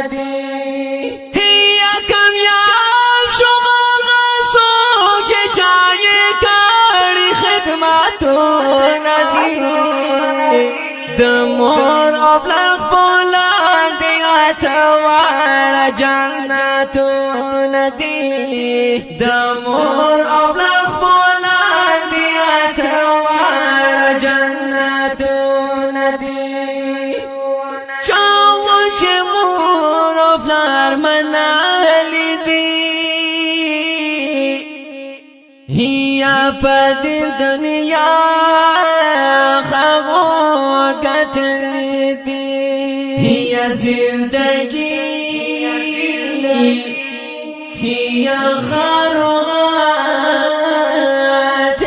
ندی یا کامیاب شما غصو چه چاہیے کاری خدماتو ندی دمور ابلغ بولان دیاتوار جنتو ندی دمور ابلغ بولان دیاتوار جنتو ندی چاو چه مور ابلغ منالی دی یا پدی دنیا خبو گتنی دی یا زندگی یا خروات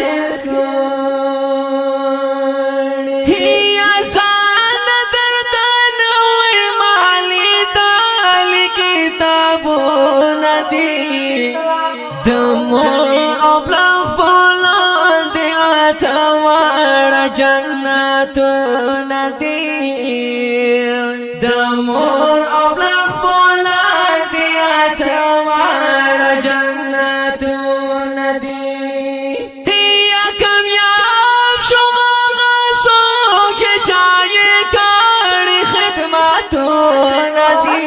کنی یا سان دردن و مالی دالی کتابو ندی دمو ابلغ بولان دی آتوار جنتو ندی دمور ابلغ بولان دی آتوار جنتو ندی یا کامیاب شما غصو چه چاہیے کاری خدماتو ندی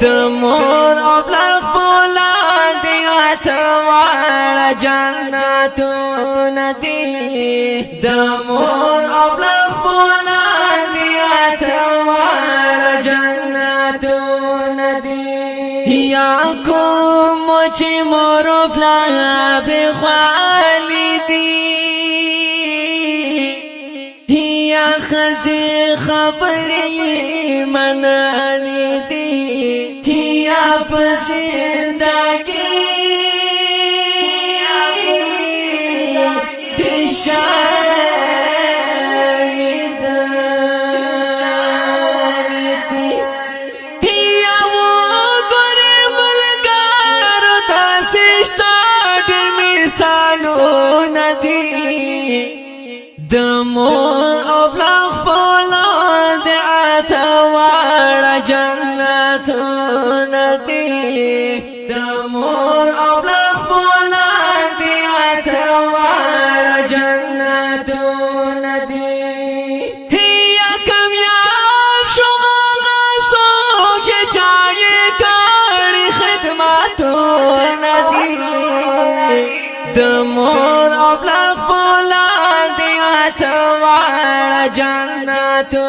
دمور ابلغ بولان دی آتوار جنتو ندی دمور ابلغ بولان دی آتوار جنتو ندی یا کوم چی مورو پلا بخوالی دی یا خزی خبری منالی دی یا پسندگی دمور ابلغ بولان دی آتوار جنتو ندی دمور ابلغ بولان دی آتوار جنتو ندی یا کامیاب شما غصو چه چاہیے کاری خدماتو ندی دمور ابلغ بولان دی آتوار جنتو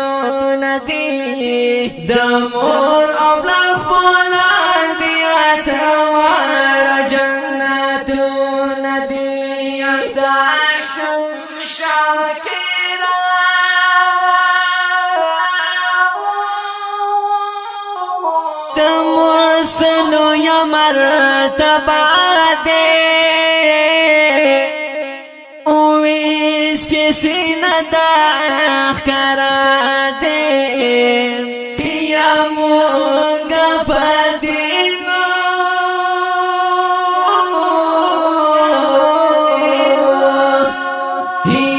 ندی دمور ابلغ بولان دی آتوار جنتو ندی داشم شاکرا دمور سلو یا مرتبہ دے سینہ داخ کرا دے یا مونگا پدینو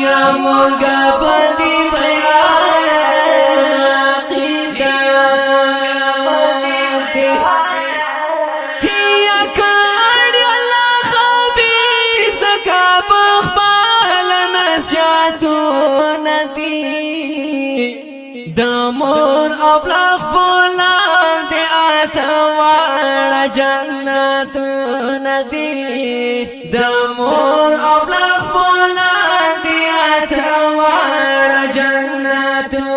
یا مونگا پدی بیا عقیدہ دے یا کاری اللہ خبیب سکا بخبال نسیاتو ندی دمور ابلغ بولان دی آتوار جنتو ندی دمور ابلغ بولان دی آتوار جنتو